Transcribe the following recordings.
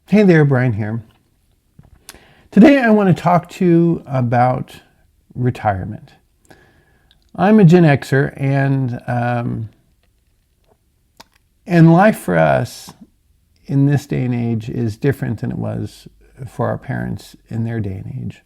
Hey there, Brian here. Today I want to talk to you about retirement. I'm a Gen Xer, and life for us in this day and age is different than it was for our parents in their day and age.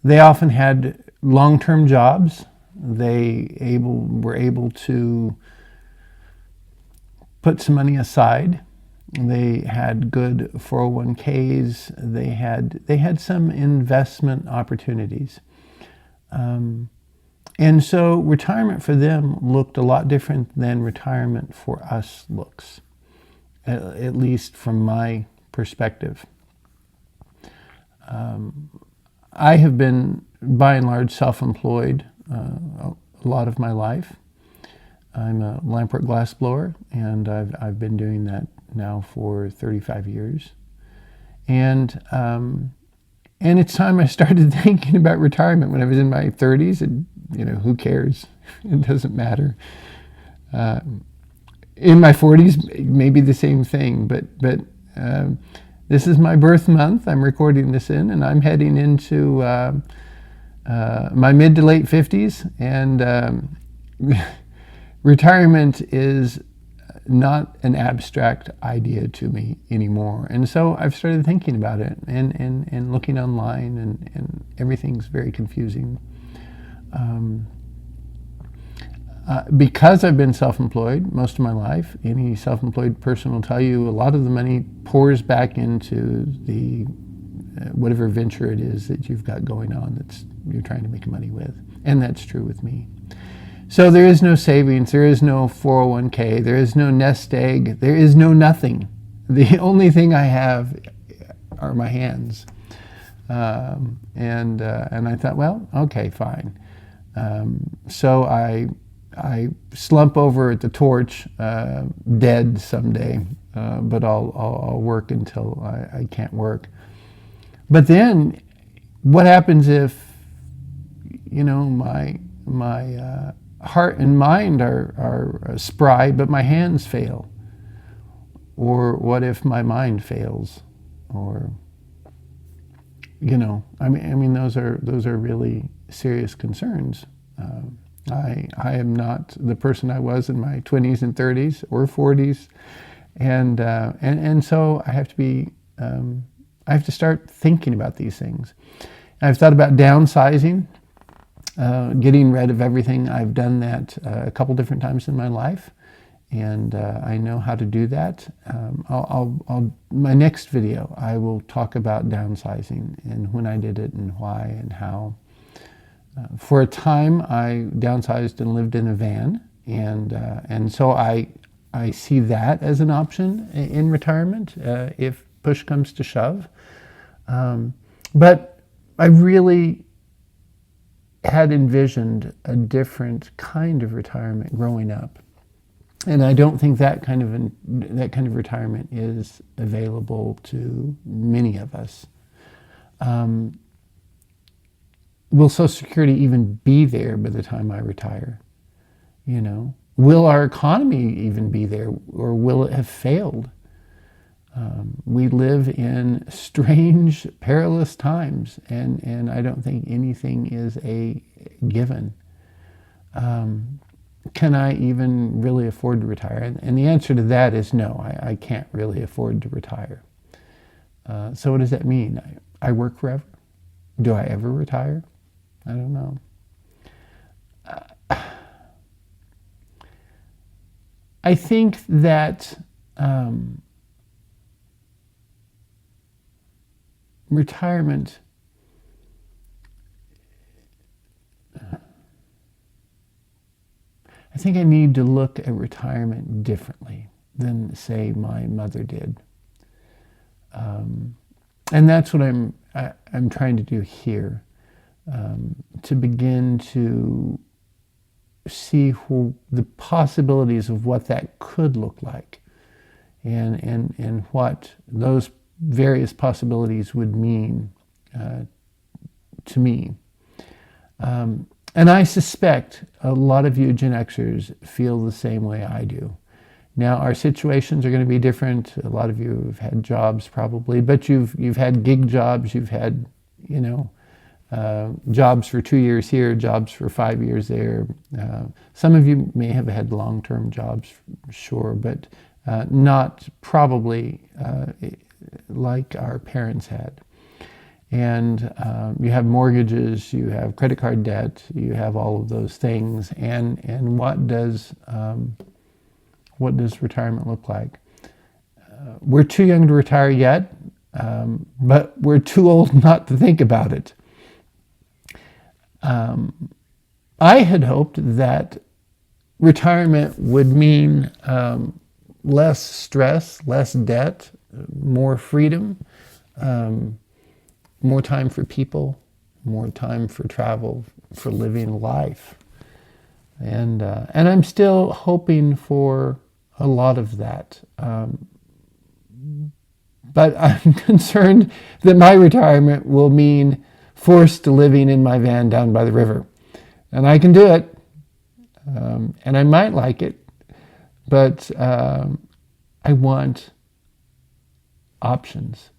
They often had long-term jobs. They were able to put some money aside. They had good 401ks. They had some investment opportunities. And so retirement for them looked a lot different than retirement for us looks, at least from my perspective. I have been, by and large, self-employed a lot of my life. I'm a lampwork glass blower, and I've been doing that now for 35 years. And it's time I started thinking about retirement when I was in my 30s. And, who cares? It doesn't matter. In my 40s, maybe the same thing. But this is my birth month. I'm recording this in, and I'm heading into my mid to late 50s. And retirement is not an abstract idea to me anymore. And so I've started thinking about it and looking online, and everything's very confusing. Because I've been self-employed most of my life, any self-employed person will tell you a lot of the money pours back into the whatever venture it is that you've got going on that you're trying to make money with. And that's true with me. So there is no savings, there is no 401k, there is no nest egg, there is no nothing. The only thing I have are my hands. And I thought, well, okay, fine. So I slump over at the torch, dead someday, but I'll work until I can't work. But then, what happens if, my heart and mind are spry, but my hands fail? Or what if my mind fails? Or, I mean, those are really serious concerns. I am not the person I was in my 20s and 30s or 40s, and so I have to start thinking about these things. I've thought about downsizing. Getting rid of everything. I've done that a couple different times in my life, and I know how to do that. My next video, I will talk about downsizing and when I did it and why and how. For a time, I downsized and lived in a van, and so I see that as an option in retirement if push comes to shove. But I really had envisioned a different kind of retirement growing up, and I don't think that kind of retirement is available to many of us. Will Social Security even be there by the time I retire? Will our economy even be there, or will it have failed? We live in strange, perilous times, and I don't think anything is a given. Can I even really afford to retire? And the answer to that is no, I can't really afford to retire. So what does that mean? I work forever? Do I ever retire? I don't know. I think that retirement I think I need to look at retirement differently than, say, my mother did. And that's what I'm trying to do here, to begin to see the possibilities of what that could look like, and what those various possibilities would mean to me. And I suspect a lot of you Gen Xers feel the same way I do. Now, our situations are going to be different. A lot of you have had jobs probably, but you've had gig jobs, you've had, jobs for 2 years here, jobs for 5 years there. Some of you may have had long-term jobs, sure, but not probably like our parents had. And you have mortgages, you have credit card debt, you have all of those things. And what does retirement look like? We're too young to retire yet, but we're too old not to think about it. I had hoped that retirement would mean less stress, less debt, more freedom, more time for people, more time for travel, for living life. And I'm still hoping for a lot of that. But I'm concerned that my retirement will mean forced living in my van down by the river. And I can do it, and I might like it, but I want options.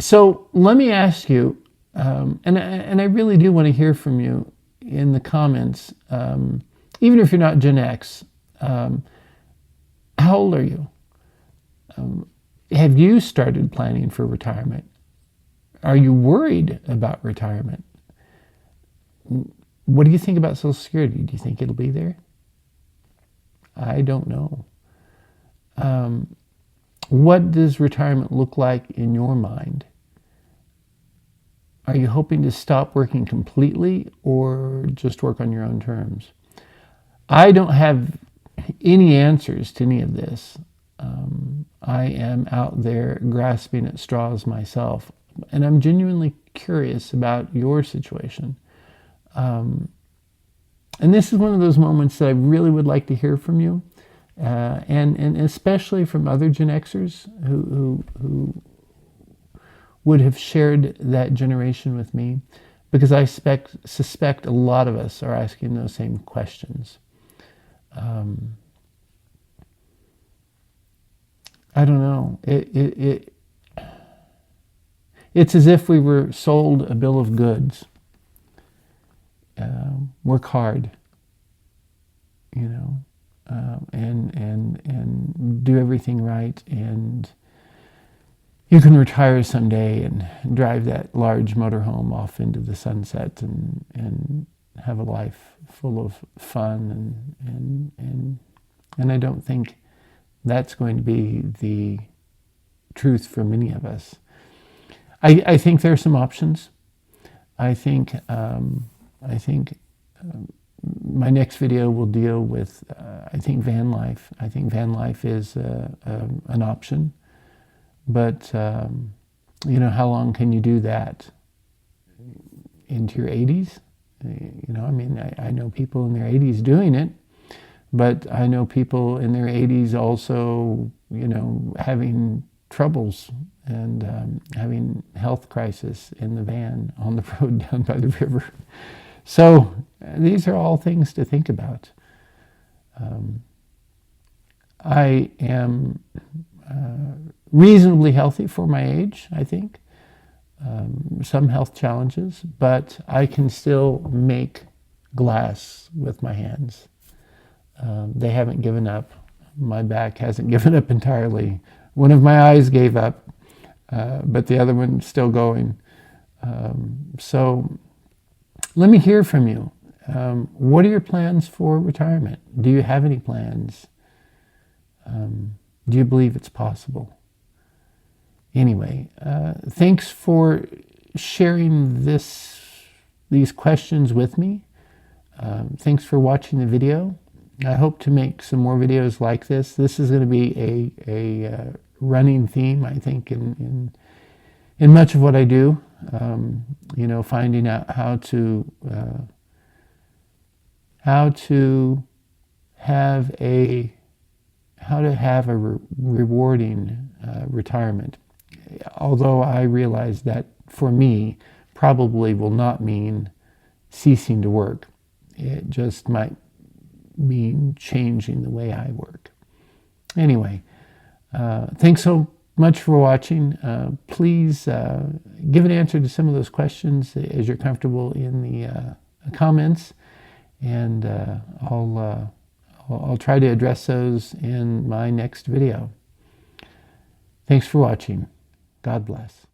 So let me ask you, and I really do want to hear from you in the comments, even if you're not Gen X, how old are you? Have you started planning for retirement? Are you worried about retirement? What do you think about Social Security? Do you think it'll be there? I don't know. What does retirement look like in your mind? Are you hoping to stop working completely or just work on your own terms? I don't have any answers to any of this. I am out there grasping at straws myself, and I'm genuinely curious about your situation. And this is one of those moments that I really would like to hear from you, and especially from other Gen Xers who would have shared that generation with me, because I suspect a lot of us are asking those same questions. I don't know. It's as if we were sold a bill of goods. Work hard, and do everything right, and you can retire someday and drive that large motorhome off into the sunset and have a life full of fun, and I don't think that's going to be the truth for many of us. I think there are some options. I think my next video will deal with I think van life. I think van life is an option, but how long can you do that? Into your 80s? I know people in their 80s doing it, but I know people in their 80s also, having troubles and having health crisis in the van on the road down by the river. So these are all things to think about. I am reasonably healthy for my age, I think. Some health challenges, but I can still make glass with my hands. They haven't given up. My back hasn't given up entirely. One of my eyes gave up, but the other one's still going. So let me hear from you. What are your plans for retirement? Do you have any plans? Do you believe it's possible? Anyway, thanks for sharing these questions with me. Thanks for watching the video. I hope to make some more videos like this. This is going to be a running theme, I think, in much of what I do. Finding out how to have a rewarding retirement. Although I realize that for me probably will not mean ceasing to work. It just might mean changing the way I work. Anyway, thanks so much for watching. Please give an answer to some of those questions as you're comfortable in the comments, and I'll try to address those in my next video. Thanks for watching. God bless.